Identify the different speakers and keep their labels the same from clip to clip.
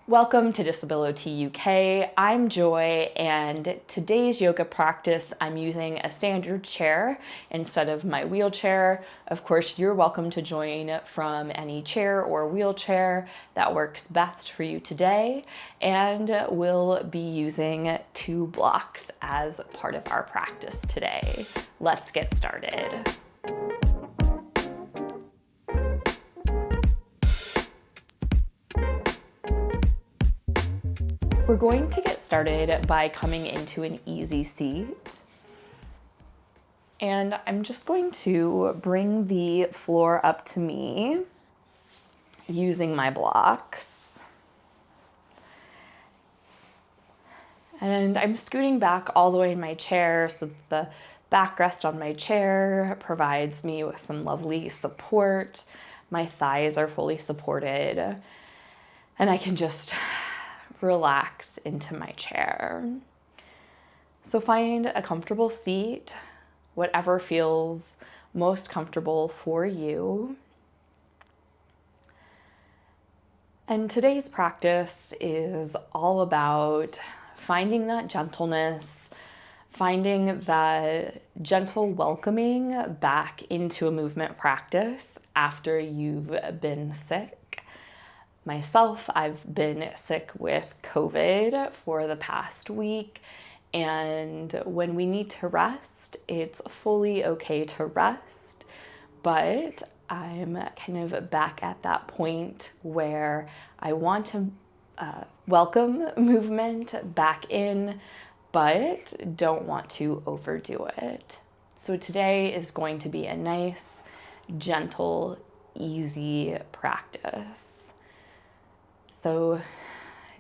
Speaker 1: Welcome to Disability UK. I'm Joy, and today's yoga practice, I'm using a standard chair instead of my wheelchair. Of course, you're welcome to join from any chair or wheelchair that works best for you today. And we'll be using 2 blocks as part of our practice today. Let's get started. We're going to get started by coming into an easy seat. And I'm just going to bring the floor up to me using my blocks. And I'm scooting back all the way in my chair so that the backrest on my chair provides me with some lovely support. My thighs are fully supported, and I can just relax into my chair. So find a comfortable seat, whatever feels most comfortable for you. And today's practice is all about finding that gentleness, finding that gentle welcoming back into a movement practice after you've been sick. Myself, I've been sick with COVID for the past week, and when we need to rest, it's fully okay to rest, but I'm kind of back at that point where I want to welcome movement back in, but don't want to overdo it. So today is going to be a nice, gentle, easy practice. So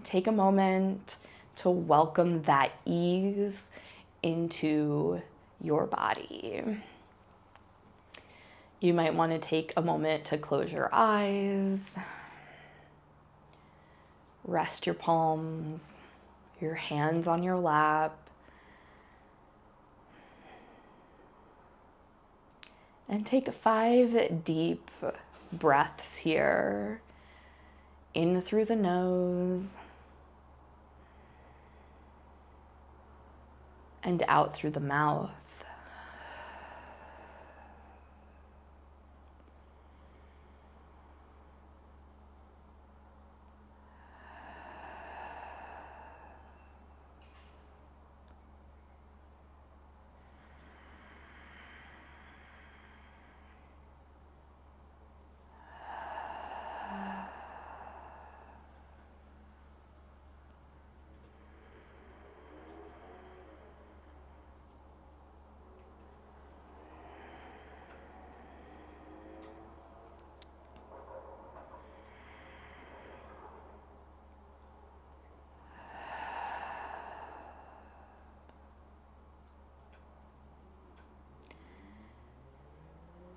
Speaker 1: take a moment to welcome that ease into your body. You might want to take a moment to close your eyes, rest your palms, your hands on your lap, and take 5 deep breaths here. In through the nose and out through the mouth.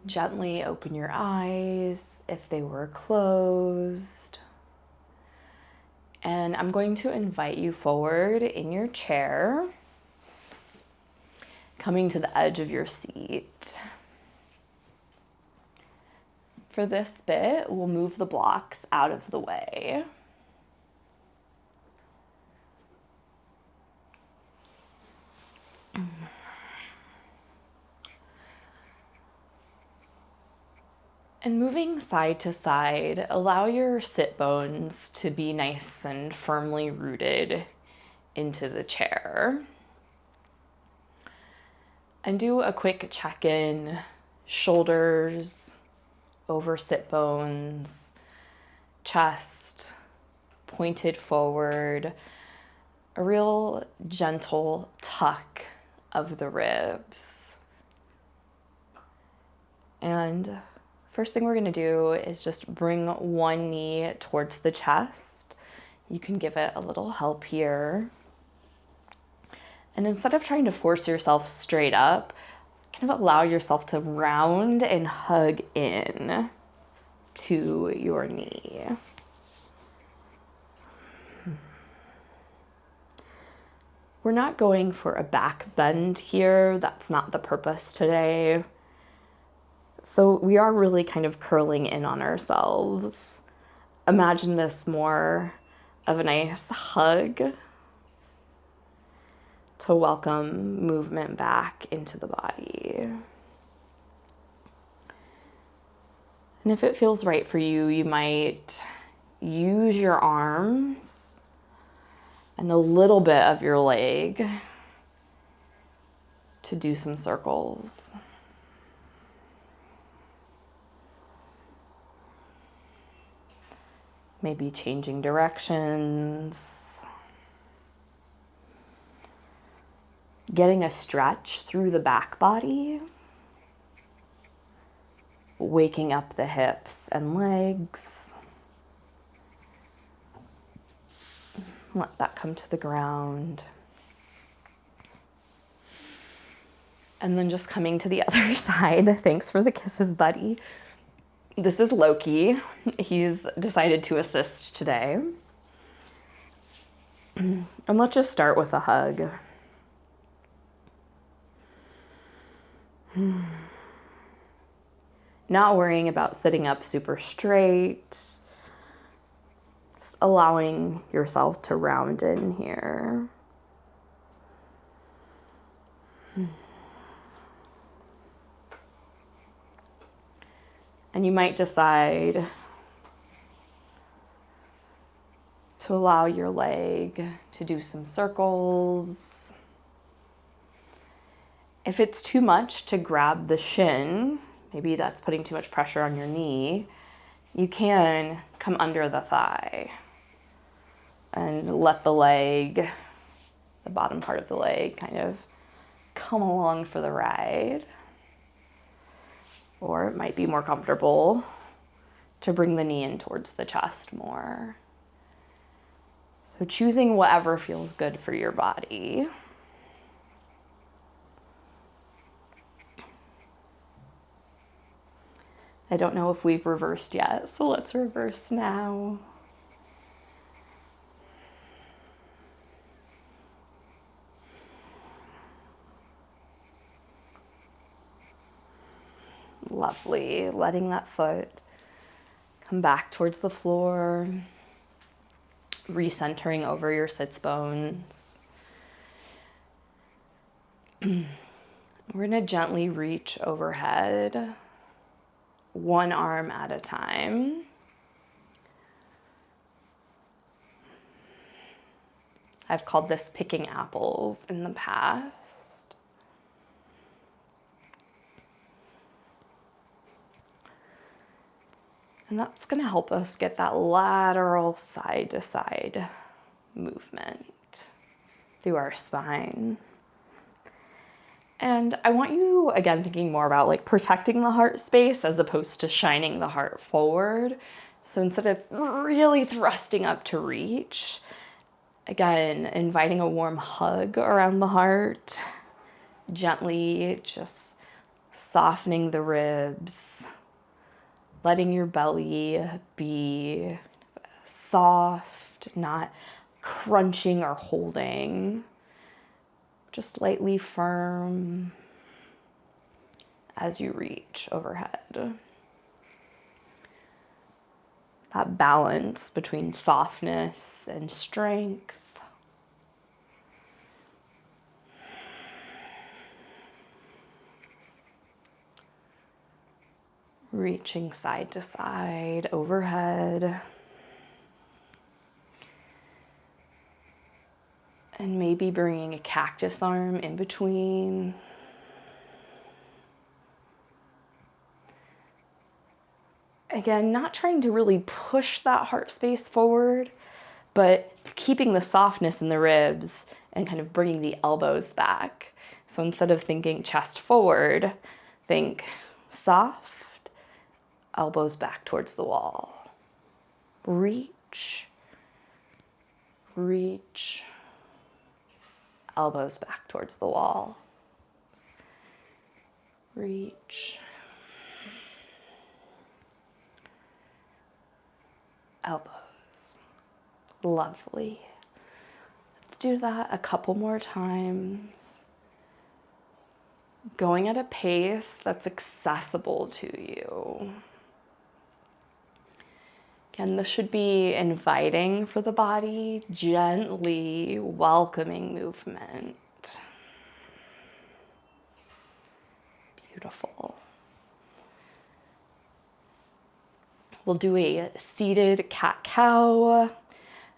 Speaker 1: Gently open your eyes if they were closed. And I'm going to invite you forward in your chair, coming to the edge of your seat. For this bit, we'll move the blocks out of the way. And moving side to side, allow your sit bones to be nice and firmly rooted into the chair. And do a quick check-in, shoulders over sit bones, chest pointed forward, a real gentle tuck of the ribs. And first thing we're going to do is just bring one knee towards the chest. You can give it a little help here. And instead of trying to force yourself straight up, kind of allow yourself to round and hug in to your knee. We're not going for a back bend here. That's not the purpose today. So we are really kind of curling in on ourselves. Imagine this more of a nice hug to welcome movement back into the body. And if it feels right for you, you might use your arms and a little bit of your leg to do some circles. Maybe changing directions. Getting a stretch through the back body. Waking up the hips and legs. Let that come to the ground. And then just coming to the other side. Thanks for the kisses, buddy. This is Loki. He's decided to assist today. And let's just start with a hug. Not worrying about sitting up super straight. Just allowing yourself to round in here. And you might decide to allow your leg to do some circles. If it's too much to grab the shin, maybe that's putting too much pressure on your knee, you can come under the thigh and let the leg, the bottom part of the leg, kind of come along for the ride. Or it might be more comfortable to bring the knee in towards the chest more. So choosing whatever feels good for your body. I don't know if we've reversed yet, so let's reverse now. Lovely. Letting that foot come back towards the floor, recentering over your sits bones. We're going to gently reach overhead, one arm at a time. I've called this picking apples in the past. And that's going to help us get that lateral side to side movement through our spine. And I want you, again, thinking more about like protecting the heart space as opposed to shining the heart forward. So instead of really thrusting up to reach, again, inviting a warm hug around the heart, gently just softening the ribs, letting your belly be soft, not crunching or holding, just lightly firm as you reach overhead. That balance between softness and strength. Reaching side to side, overhead. And maybe bringing a cactus arm in between. Again, not trying to really push that heart space forward, but keeping the softness in the ribs and kind of bringing the elbows back. So instead of thinking chest forward, think soft, elbows back towards the wall. Reach, reach, elbows back towards the wall. Reach, elbows. Lovely. Let's do that a couple more times. Going at a pace that's accessible to you. And this should be inviting for the body, gently welcoming movement. Beautiful. We'll do a seated cat-cow,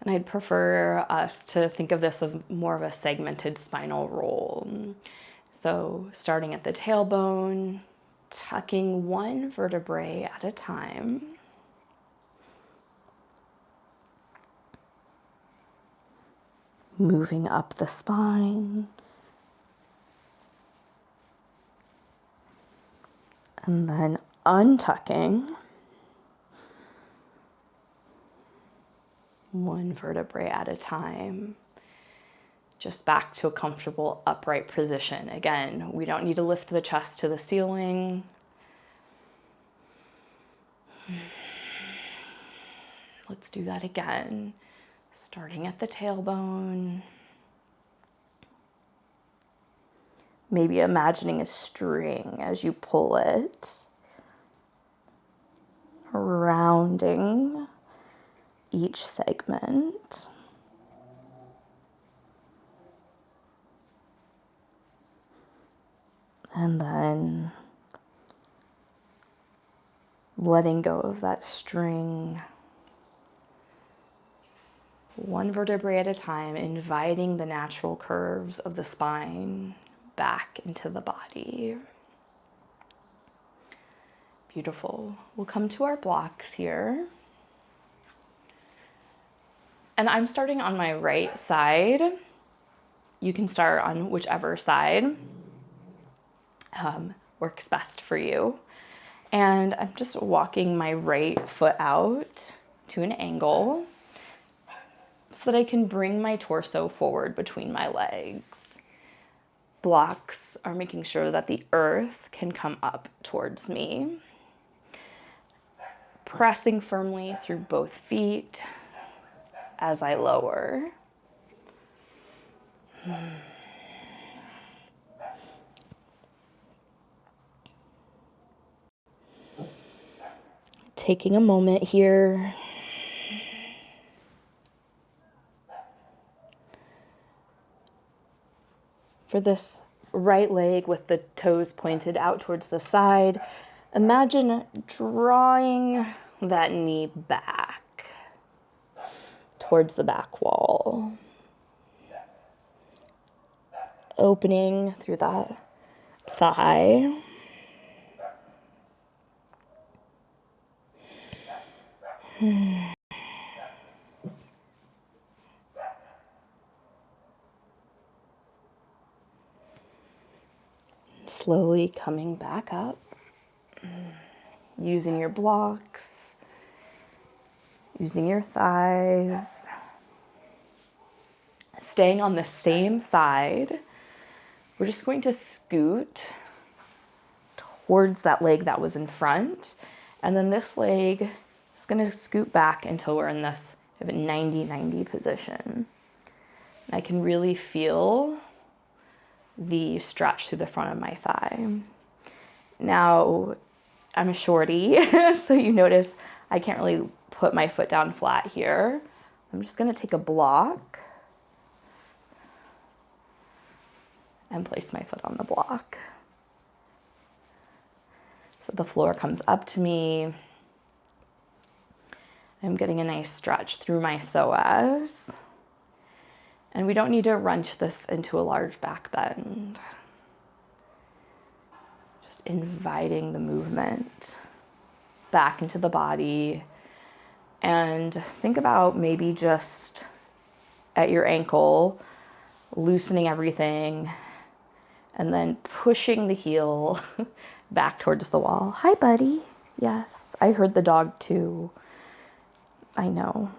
Speaker 1: and I'd prefer us to think of this as more of a segmented spinal roll. So starting at the tailbone, tucking one vertebrae at a time. Moving up the spine. And then untucking one vertebrae at a time. Just back to a comfortable upright position. Again, we don't need to lift the chest to the ceiling. Let's do that again. Starting at the tailbone. Maybe imagining a string as you pull it. Rounding each segment. And then letting go of that string. One vertebrae at a time, inviting the natural curves of the spine back into the body. Beautiful. We'll come to our blocks here. And I'm starting on my right side. You can start on whichever side works best for you. And I'm just walking my right foot out to an angle so that I can bring my torso forward between my legs. Blocks are making sure that the earth can come up towards me. Pressing firmly through both feet as I lower. Taking a moment here. For this right leg with the toes pointed out towards the side, imagine drawing that knee back towards the back wall. Opening through that thigh. Slowly coming back up, using your blocks, using your thighs, staying on the same side. We're just going to scoot towards that leg that was in front, and then this leg is going to scoot back until we're in this 90-90 position. And I can really feel the stretch through the front of my thigh. Now, I'm a shorty, so you notice I can't really put my foot down flat here. I'm just gonna take a block and place my foot on the block. So the floor comes up to me. I'm getting a nice stretch through my psoas. And we don't need to wrench this into a large back bend. Just inviting the movement back into the body. And think about maybe just at your ankle, loosening everything, and then pushing the heel back towards the wall. Hi, buddy. Yes, I heard the dog too. I know.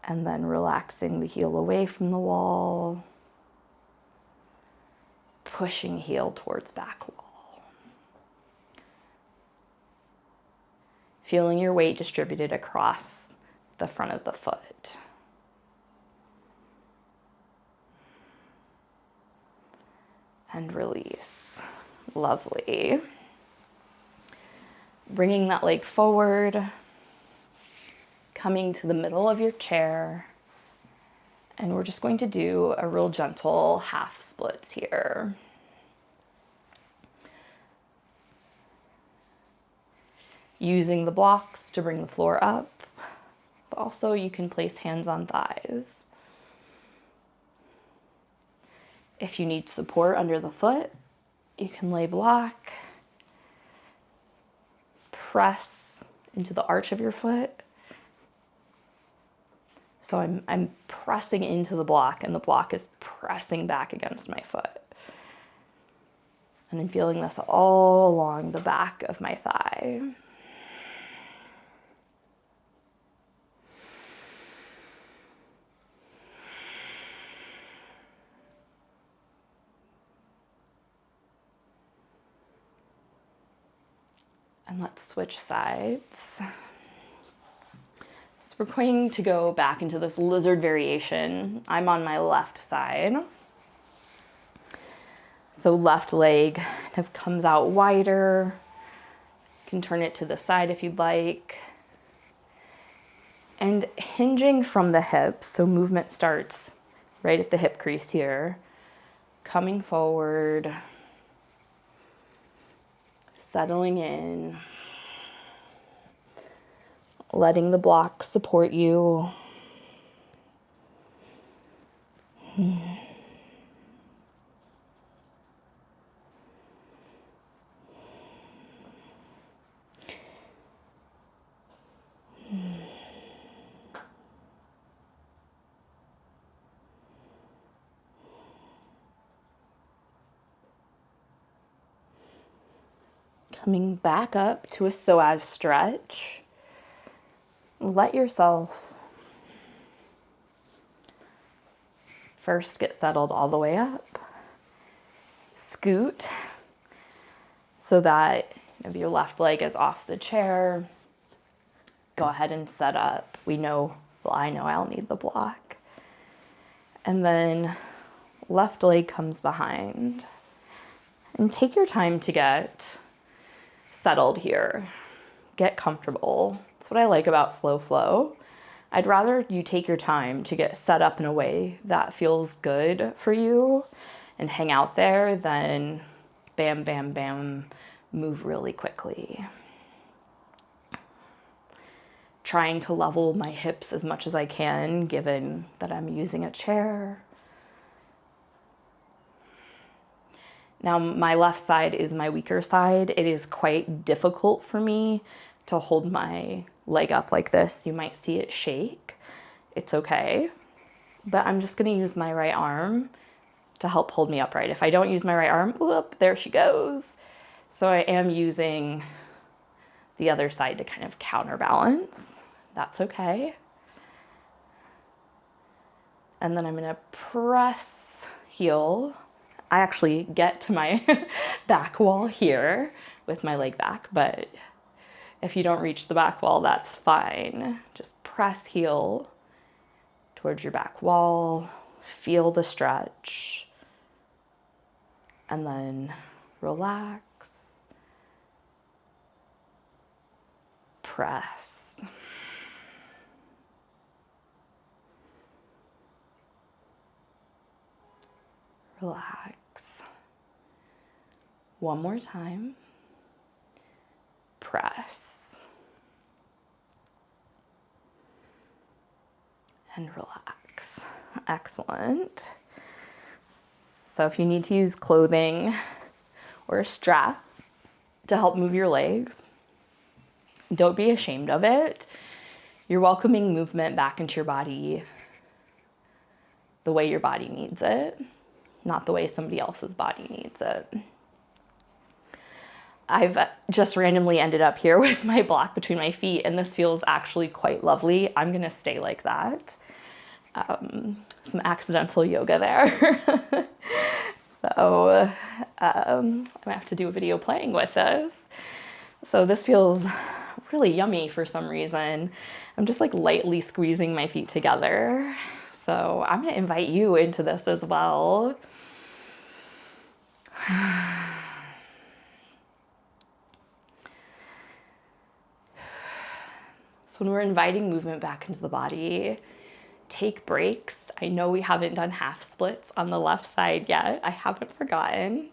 Speaker 1: And then relaxing the heel away from the wall, pushing heel towards back wall. Feeling your weight distributed across the front of the foot. And release. Lovely. Bringing that leg forward, coming to the middle of your chair, and we're just going to do a real gentle half splits here. Using the blocks to bring the floor up, but also you can place hands on thighs. If you need support under the foot, you can lay block, press into the arch of your foot. So I'm pressing into the block and the block is pressing back against my foot. And I'm feeling this all along the back of my thigh. And let's switch sides. So we're going to go back into this lizard variation. I'm on my left side. So left leg kind of comes out wider. You can turn it to the side if you'd like. And hinging from the hips, so movement starts right at the hip crease here. Coming forward. Settling in. Letting the block support you. Coming back up to a psoas stretch. Let yourself first get settled all the way up. Scoot so that if your left leg is off the chair, go ahead and set up. I know I'll need the block. And then left leg comes behind. And take your time to get settled here. Get comfortable. That's what I like about slow flow. I'd rather you take your time to get set up in a way that feels good for you and hang out there than bam, bam, bam, move really quickly. Trying to level my hips as much as I can, given that I'm using a chair. Now, my left side is my weaker side. It is quite difficult for me to hold my leg up like this. You might see it shake. It's okay. But I'm just gonna use my right arm to help hold me upright. If I don't use my right arm, whoop, there she goes. So I am using the other side to kind of counterbalance. That's okay. And then I'm gonna press heel. I actually get to my back wall here with my leg back, but if you don't reach the back wall, that's fine. Just press heel towards your back wall, feel the stretch, and then relax, press. Relax. One more time. Press. And relax. Excellent. So if you need to use clothing or a strap to help move your legs, don't be ashamed of it. You're welcoming movement back into your body the way your body needs it, not the way somebody else's body needs it. I've just randomly ended up here with my block between my feet, and this feels actually quite lovely. I'm gonna stay like that. Some accidental yoga there. So I'm gonna have to do a video playing with this. So this feels really yummy for some reason. I'm just like lightly squeezing my feet together. So I'm gonna invite you into this as well. So when we're inviting movement back into the body, take breaks. I know we haven't done half splits on the left side yet. I haven't forgotten.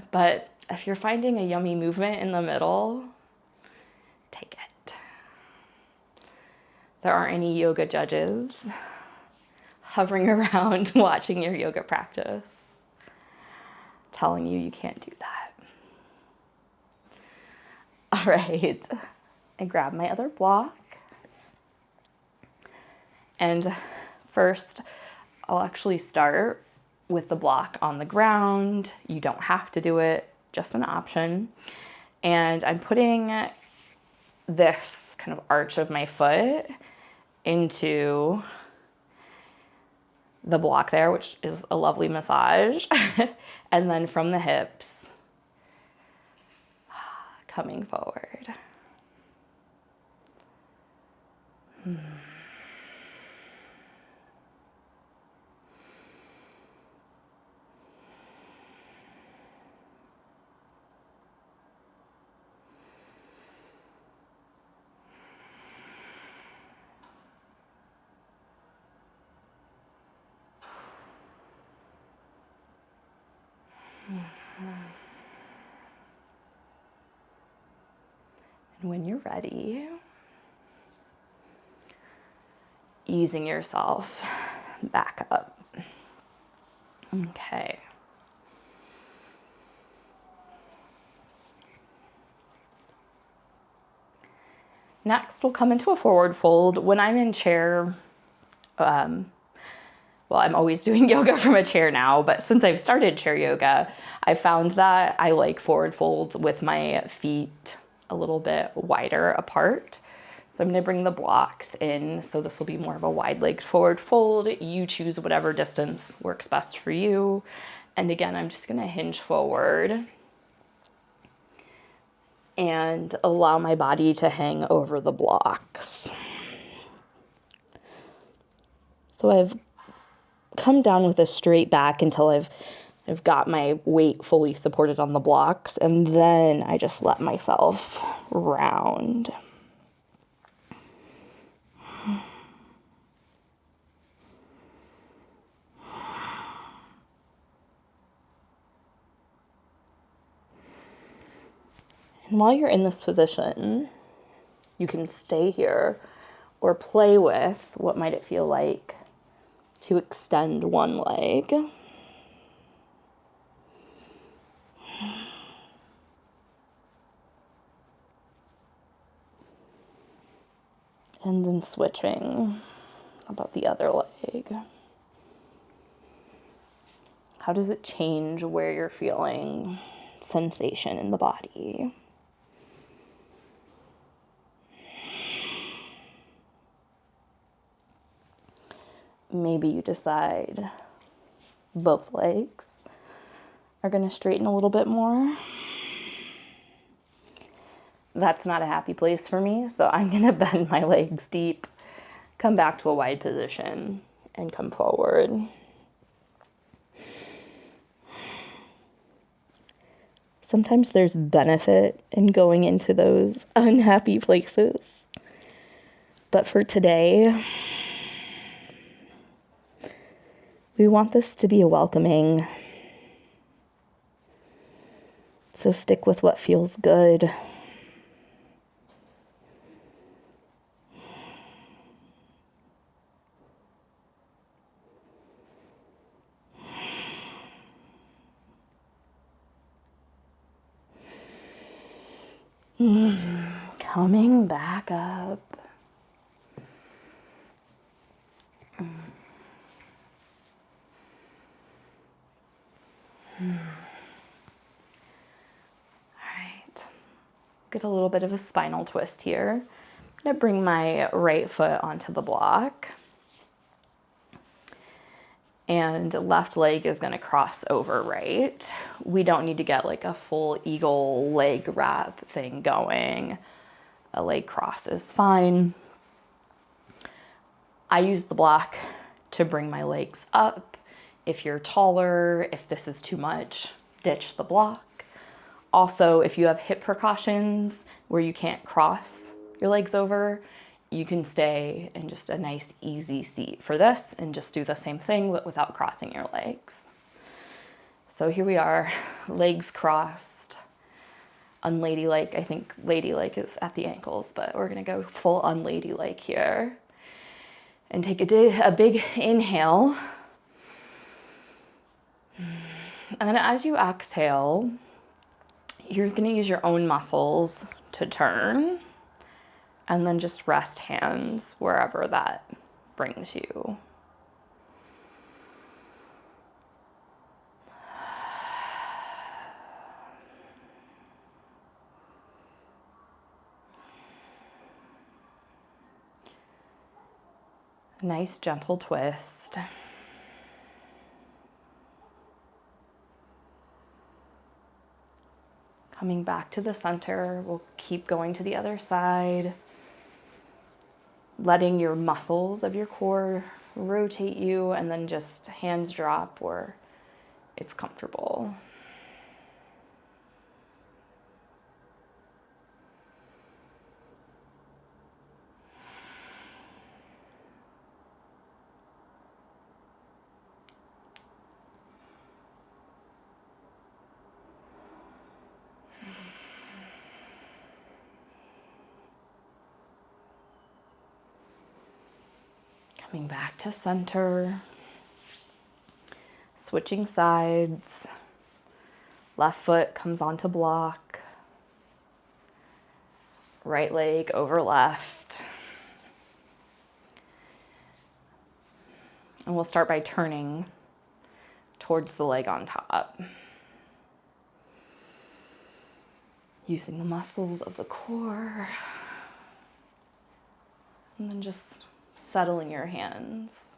Speaker 1: But if you're finding a yummy movement in the middle, take it. There aren't any yoga judges hovering around watching your yoga practice, telling you you can't do that. All right, I grab my other block. And first, I'll actually start with the block on the ground. You don't have to do it, just an option. And I'm putting this kind of arch of my foot into the block there, which is a lovely massage. And then from the hips, coming forward. And when you're ready, easing yourself back up. Okay. Next, we'll come into a forward fold. When I'm in chair, well, I'm always doing yoga from a chair now, but since I've started chair yoga, I found that I like forward folds with my feet a little bit wider apart. So I'm gonna bring the blocks in. So this will be more of a wide-legged forward fold. You choose whatever distance works best for you. And again, I'm just gonna hinge forward and allow my body to hang over the blocks. So I've come down with a straight back until I've got my weight fully supported on the blocks, and then I just let myself round. And while you're in this position, you can stay here or play with what might it feel like to extend one leg. And then switching about the other leg. How does it change where you're feeling sensation in the body? Maybe you decide both legs are going to straighten a little bit more. That's not a happy place for me, so I'm going to bend my legs deep, come back to a wide position, and come forward. Sometimes there's benefit in going into those unhappy places. But for today, we want this to be a welcoming. So stick with what feels good. Coming back up. All right. Get a little bit of a spinal twist here. I'm going to bring my right foot onto the block. And left leg is going to cross over right. We don't need to get like a full eagle leg wrap thing going. A leg cross is fine. I use the block to bring my legs up. If you're taller, if this is too much, ditch the block. Also, if you have hip precautions where you can't cross your legs over, you can stay in just a nice easy seat for this and just do the same thing but without crossing your legs. So here we are, legs crossed, unladylike. I think ladylike is at the ankles, but we're gonna go full unladylike here. And take a big inhale. And then as you exhale, you're gonna use your own muscles to turn, and then just rest hands wherever that brings you. Nice gentle twist. Coming back to the center, we'll keep going to the other side. Letting your muscles of your core rotate you, and then just hands drop where it's comfortable. Coming back to center, switching sides, left foot comes onto block, right leg over left. And we'll start by turning towards the leg on top. Using the muscles of the core, and then just settling your hands.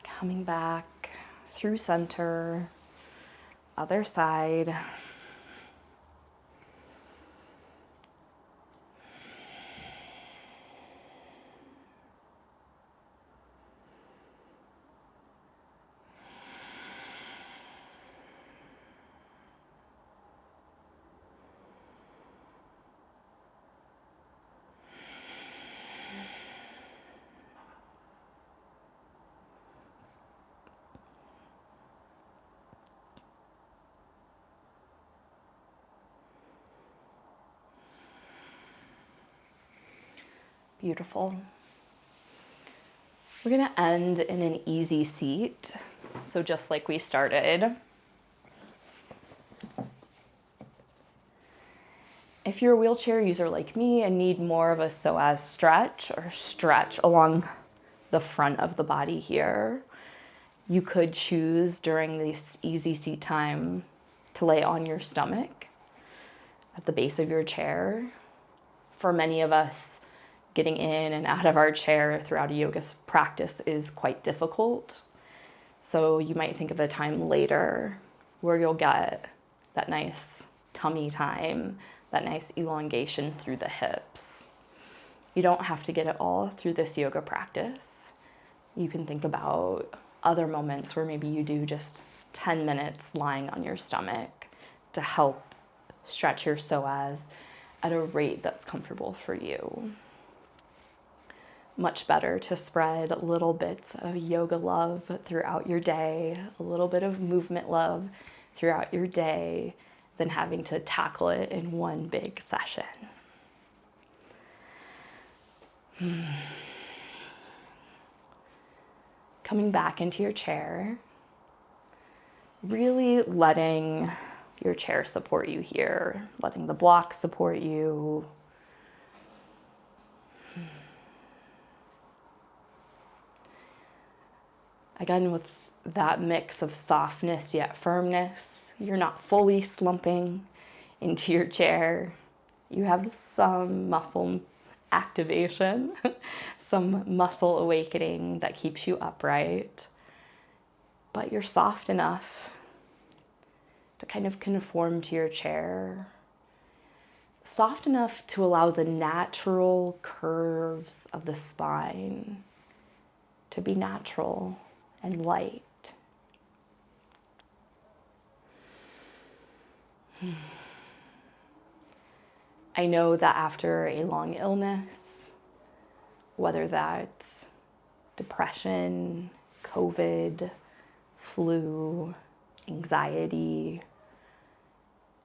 Speaker 1: Coming back through center, other side. Beautiful. We're gonna end in an easy seat. So just like we started. If you're a wheelchair user like me and need more of a psoas stretch or stretch along the front of the body here, you could choose during this easy seat time to lay on your stomach at the base of your chair. For many of us, getting in and out of our chair throughout a yoga practice is quite difficult. So you might think of a time later where you'll get that nice tummy time, that nice elongation through the hips. You don't have to get it all through this yoga practice. You can think about other moments where maybe you do just 10 minutes lying on your stomach to help stretch your psoas at a rate that's comfortable for you. Much better to spread little bits of yoga love throughout your day, a little bit of movement love throughout your day, than having to tackle it in one big session. Coming back into your chair, really letting your chair support you here, letting the block support you. Again, with that mix of softness yet firmness, you're not fully slumping into your chair. You have some muscle activation, some muscle awakening that keeps you upright, but you're soft enough to kind of conform to your chair. Soft enough to allow the natural curves of the spine to be natural and light. I know that after a long illness, whether that's depression, COVID, flu, anxiety,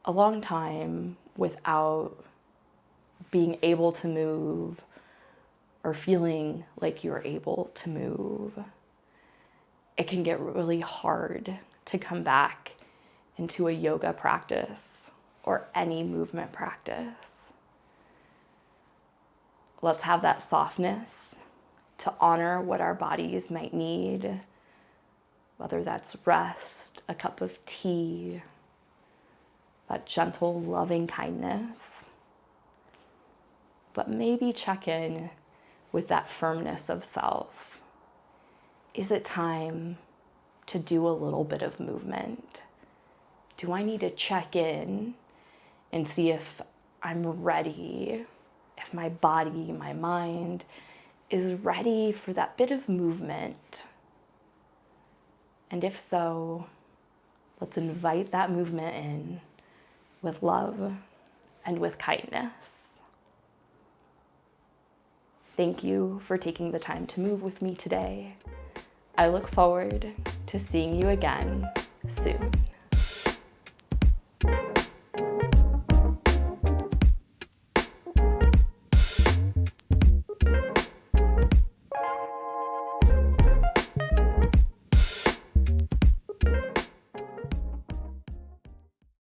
Speaker 1: a long time without being able to move or feeling like you're able to move, it can get really hard to come back into a yoga practice or any movement practice. Let's have that softness to honor what our bodies might need, whether that's rest, a cup of tea, that gentle, loving kindness. But maybe check in with that firmness of self. Is it time to do a little bit of movement? Do I need to check in and see if I'm ready, if my body, my mind is ready for that bit of movement? And if so, let's invite that movement in with love and with kindness. Thank you for taking the time to move with me today. I look forward to seeing you again soon.